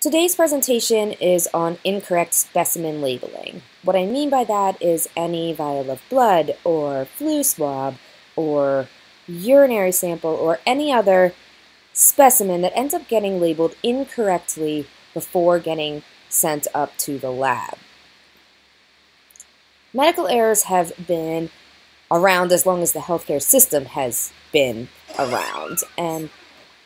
Today's presentation is on incorrect specimen labeling. What I mean by that is any vial of blood or flu swab or urinary sample or any other specimen that ends up getting labeled incorrectly before getting sent up to the lab. Medical errors have been around as long as the healthcare system has been around, and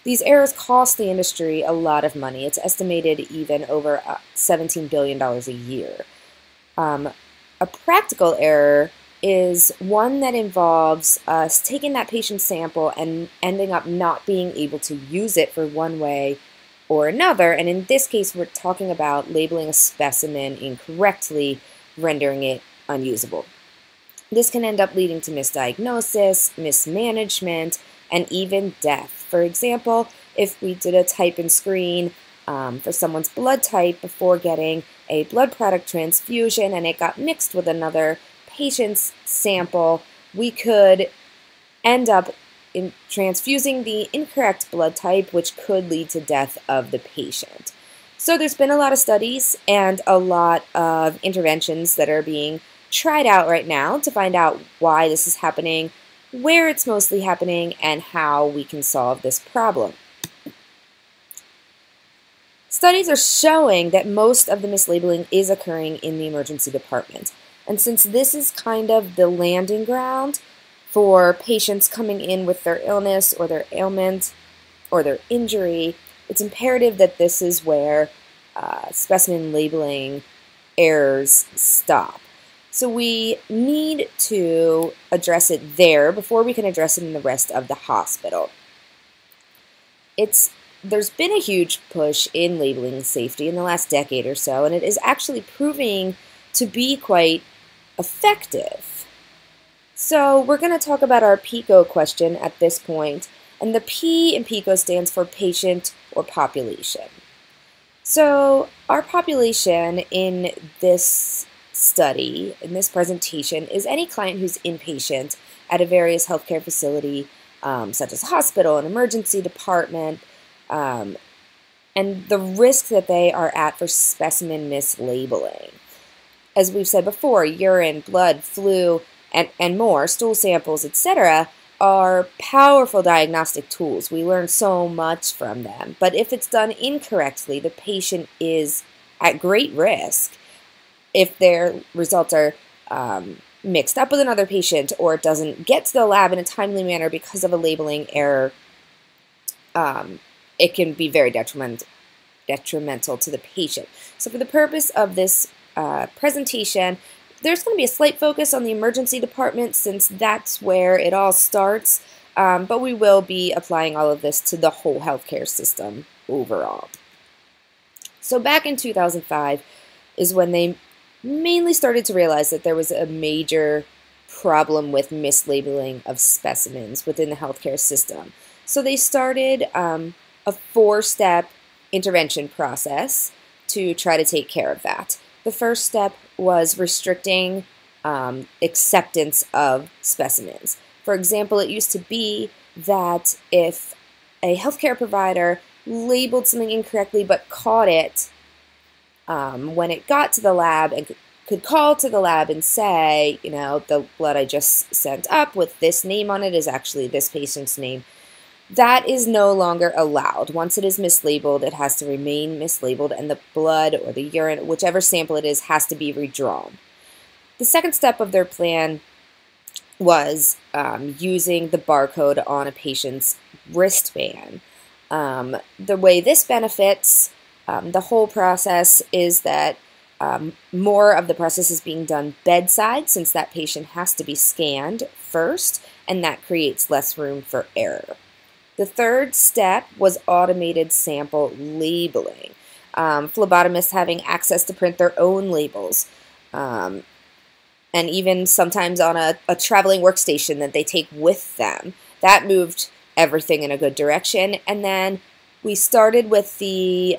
these errors cost the industry a lot of money. It's estimated even over $17 billion a year. A practical error is one that involves us taking that patient's sample and ending up not being able to use it for one way or another. And in this case, we're talking about labeling a specimen incorrectly, rendering it unusable. This can end up leading to misdiagnosis, mismanagement, and even death. For example, if we did a type and screen for someone's blood type before getting a blood product transfusion and it got mixed with another patient's sample, we could end up transfusing the incorrect blood type, which could lead to death of the patient. So there's been a lot of studies and a lot of interventions that are being tried out right now to find out why this is happening, where it's mostly happening, and how we can solve this problem. Studies are showing that most of the mislabeling is occurring in the emergency department. And since this is kind of the landing ground for patients coming in with their illness or their ailment or their injury, it's imperative that this is where specimen labeling errors stop. So we need to address it there before we can address it in the rest of the hospital. There's been a huge push in labeling safety in the last decade or so, and it is actually proving to be quite effective. So we're going to talk about our PICO question at this point, and the P in PICO stands for patient or population. So our population in this study, in this presentation, is any client who's inpatient at a various healthcare facility, such as hospital, an emergency department, and the risk that they are at for specimen mislabeling. As we've said before, urine, blood, flu, and more, stool samples, etc., are powerful diagnostic tools. We learn so much from them. But if it's done incorrectly, the patient is at great risk if their results are mixed up with another patient or it doesn't get to the lab in a timely manner because of a labeling error. It can be very detrimental to the patient. So for the purpose of this presentation, there's going to be a slight focus on the emergency department since that's where it all starts, but we will be applying all of this to the whole healthcare system overall. So back in 2005 is when they mainly started to realize that there was a major problem with mislabeling of specimens within the healthcare system. So they started a 4-step intervention process to try to take care of that. The first step was restricting acceptance of specimens. For example, it used to be that if a healthcare provider labeled something incorrectly but caught it when it got to the lab and could call to the lab and say, you know, the blood I just sent up with this name on it is actually this patient's name, that is no longer allowed. Once it is mislabeled, it has to remain mislabeled, and the blood or the urine, whichever sample it is, has to be redrawn. The second step of their plan was using the barcode on a patient's wristband. The way this benefits the whole process is that more of the process is being done bedside since that patient has to be scanned first, and that creates less room for error. The third step was automated sample labeling. Phlebotomists having access to print their own labels, and even sometimes on a traveling workstation that they take with them. That moved everything in a good direction. And then we started with the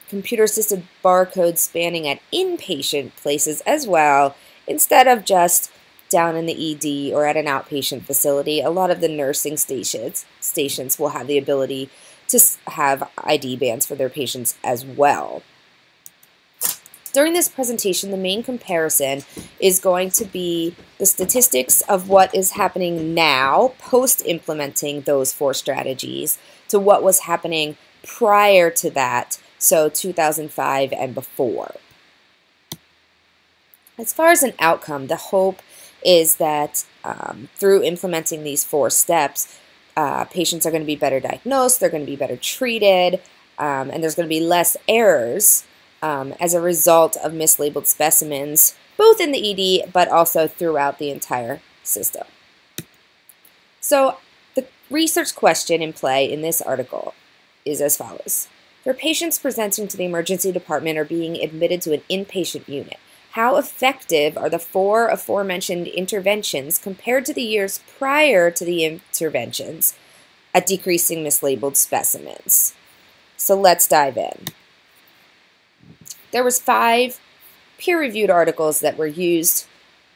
computer-assisted barcode spanning at inpatient places as well, instead of just down in the ED or at an outpatient facility. A lot of the nursing stations will have the ability to have ID bands for their patients as well. During this presentation, the main comparison is going to be the statistics of what is happening now, post-implementing those 4 strategies, to what was happening prior to that, so 2005 and before. As far as an outcome, the hope is that through implementing these 4 steps, patients are going to be better diagnosed, they're going to be better treated, and there's going to be less errors as a result of mislabeled specimens, both in the ED but also throughout the entire system. So the research question in play in this article is as follows. For patients presenting to the emergency department or being admitted to an inpatient unit, how effective are the 4 aforementioned interventions compared to the years prior to the interventions at decreasing mislabeled specimens? So let's dive in. There was 5 peer-reviewed articles that were used,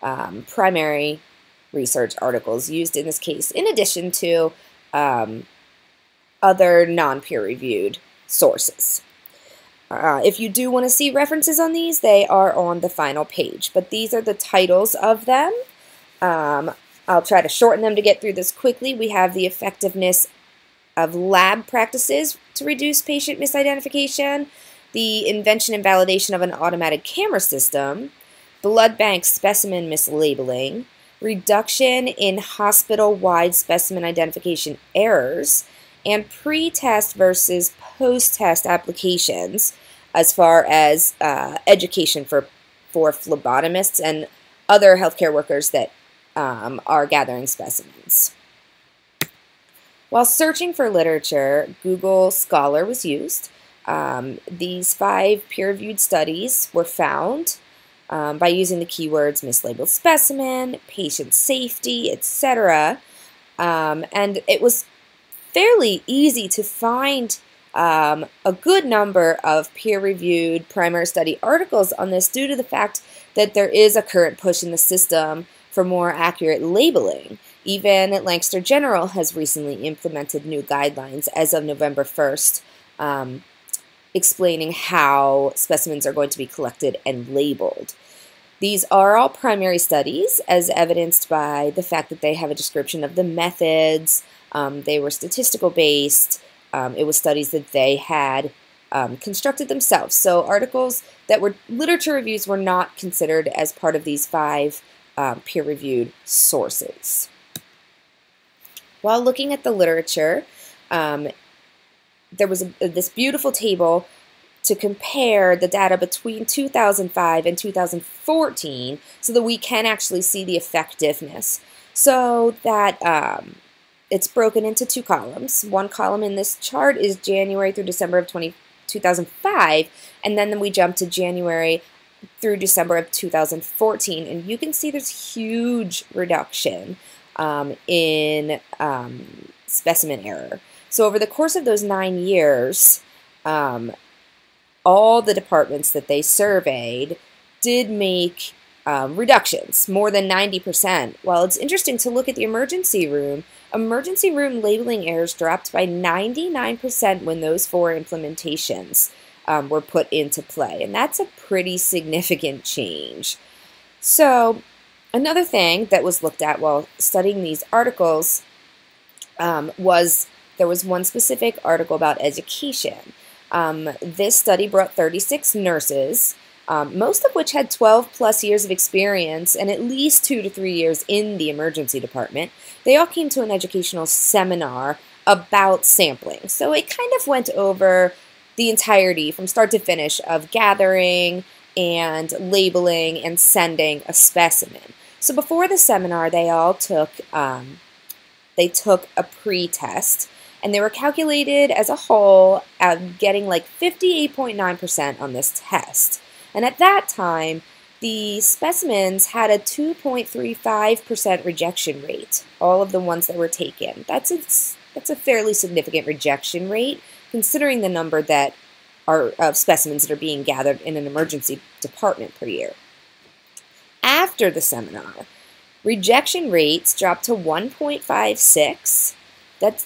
primary research articles used in this case, in addition to other non-peer-reviewed sources. If you do want to see references on these, they are on the final page, but these are the titles of them. I'll try to shorten them to get through this quickly. We have the effectiveness of lab practices to reduce patient misidentification, the invention and validation of an automatic camera system, blood bank specimen mislabeling, reduction in hospital-wide specimen identification errors, and pre-test versus post-test applications as far as education for phlebotomists and other healthcare workers that are gathering specimens. While searching for literature, Google Scholar was used. These 5 peer-reviewed studies were found by using the keywords mislabeled specimen, patient safety, etc. And it was fairly easy to find a good number of peer-reviewed primary study articles on this due to the fact that there is a current push in the system for more accurate labeling. Even Lancaster General has recently implemented new guidelines as of November 1st, explaining how specimens are going to be collected and labeled. These are all primary studies, as evidenced by the fact that they have a description of the methods. They were statistical based. It was studies that they had constructed themselves. So articles that were literature reviews were not considered as part of these 5 peer-reviewed sources. While looking at the literature, there was this beautiful table to compare the data between 2005 and 2014 so that we can actually see the effectiveness. So that it's broken into 2 columns. One column in this chart is January through December of 2005, and then we jump to January through December of 2014, and you can see there's huge reduction in specimen error. So over the course of those 9 years, all the departments that they surveyed did make reductions, more than 90%. While it's interesting to look at the emergency room labeling errors dropped by 99% when those 4 implementations were put into play, and that's a pretty significant change. So another thing that was looked at while studying these articles was there was one specific article about education. This study brought 36 nurses, most of which had 12 plus years of experience and at least 2 to 3 years in the emergency department. They all came to an educational seminar about sampling. So it kind of went over the entirety from start to finish of gathering and labeling and sending a specimen. So before the seminar, they all took a pre-test, and they were calculated as a whole getting like 58.9% on this test. And at that time, the specimens had a 2.35% rejection rate, all of the ones that were taken. That's a fairly significant rejection rate, considering the number that are of specimens that are being gathered in an emergency department per year. After the seminar, rejection rates dropped to 1.56. That's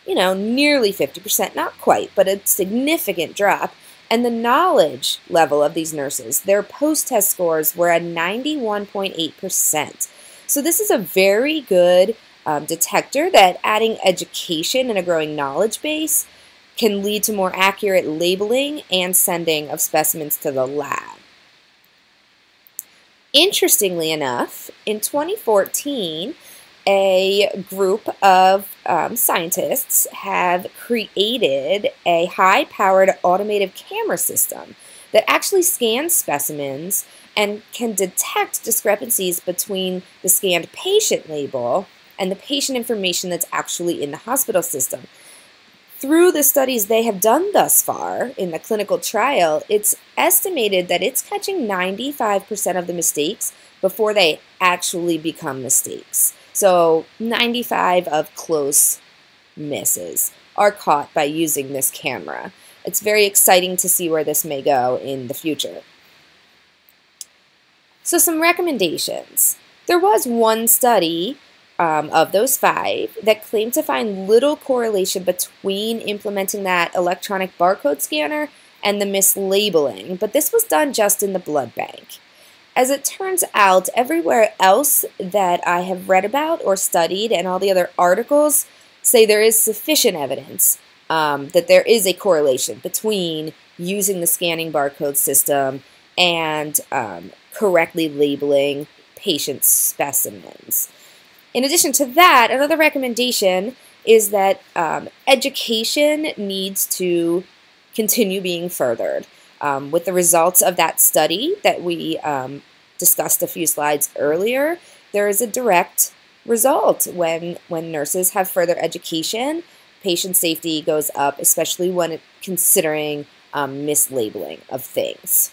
nearly 50%, not quite, but a significant drop. And the knowledge level of these nurses, their post-test scores were at 91.8%. So this is a very good detector that adding education and a growing knowledge base can lead to more accurate labeling and sending of specimens to the lab. Interestingly enough, in 2014, a group of scientists have created a high-powered automated camera system that actually scans specimens and can detect discrepancies between the scanned patient label and the patient information that's actually in the hospital system. Through the studies they have done thus far in the clinical trial, it's estimated that it's catching 95% of the mistakes before they actually become mistakes. So 95 of close misses are caught by using this camera. It's very exciting to see where this may go in the future. So some recommendations. There was one study of those 5 that claimed to find little correlation between implementing that electronic barcode scanner and the mislabeling, but this was done just in the blood bank. As it turns out, everywhere else that I have read about or studied and all the other articles say there is sufficient evidence that there is a correlation between using the scanning barcode system and correctly labeling patient specimens. In addition to that, another recommendation is that education needs to continue being furthered. With the results of that study that we discussed a few slides earlier, there is a direct result when nurses have further education. Patient safety goes up, especially when considering mislabeling of things.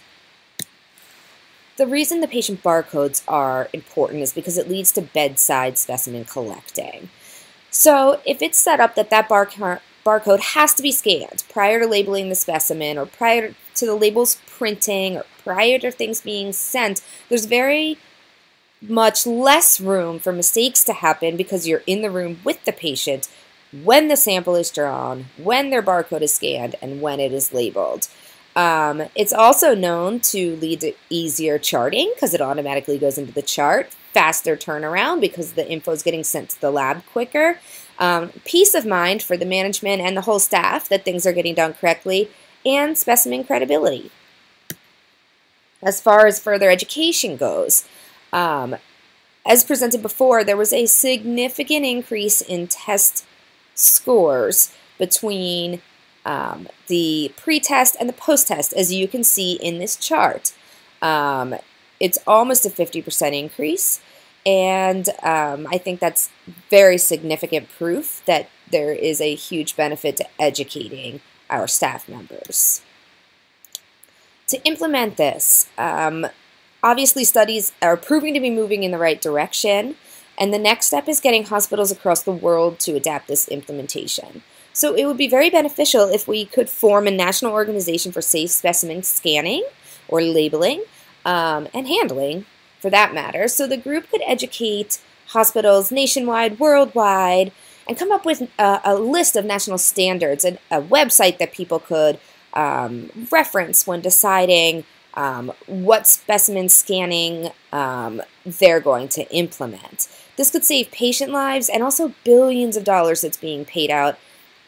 The reason the patient barcodes are important is because it leads to bedside specimen collecting. So if it's set up that that barcode has to be scanned prior to labeling the specimen or prior to the labels printing or prior to things being sent, there's very much less room for mistakes to happen because you're in the room with the patient when the sample is drawn, when their barcode is scanned, and when it is labeled. It's also known to lead to easier charting because it automatically goes into the chart, faster turnaround because the info is getting sent to the lab quicker, peace of mind for the management and the whole staff that things are getting done correctly, and specimen credibility. As far as further education goes, as presented before, there was a significant increase in test scores between the pre-test and the post-test, as you can see in this chart. It's almost a 50% increase, and I think that's very significant proof that there is a huge benefit to educating our staff members. To implement this, obviously studies are proving to be moving in the right direction, and the next step is getting hospitals across the world to adapt this implementation. So it would be very beneficial if we could form a national organization for safe specimen scanning or labeling and handling, for that matter. So the group could educate hospitals nationwide, worldwide, and come up with a list of national standards and a website that people could reference when deciding what specimen scanning they're going to implement. This could save patient lives and also billions of dollars that's being paid out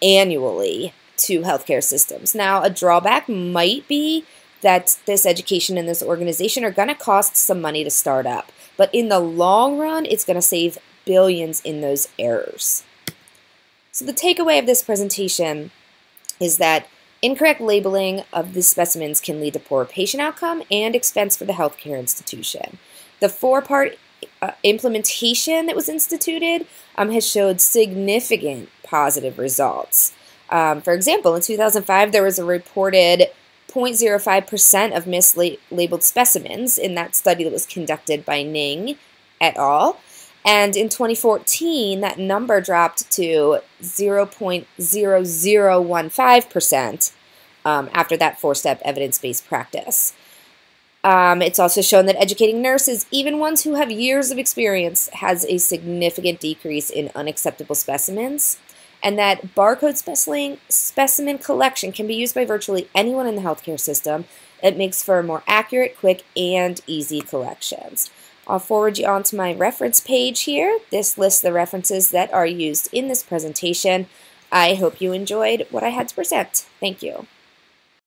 annually to healthcare systems. Now, a drawback might be that this education and this organization are going to cost some money to start up, but in the long run, it's going to save billions in those errors. So the takeaway of this presentation is that incorrect labeling of the specimens can lead to poor patient outcome and expense for the healthcare institution. The 4-part implementation that was instituted has showed significant positive results. For example, in 2005, there was a reported 0.05% of mislabeled specimens in that study that was conducted by Ning et al. And in 2014, that number dropped to 0.0015% after that 4-step evidence-based practice. It's also shown that educating nurses, even ones who have years of experience, has a significant decrease in unacceptable specimens. and that barcode specimen collection can be used by virtually anyone in the healthcare system. It makes for more accurate, quick, and easy collections. I'll forward you on to my reference page here. This lists the references that are used in this presentation. I hope you enjoyed what I had to present. Thank you.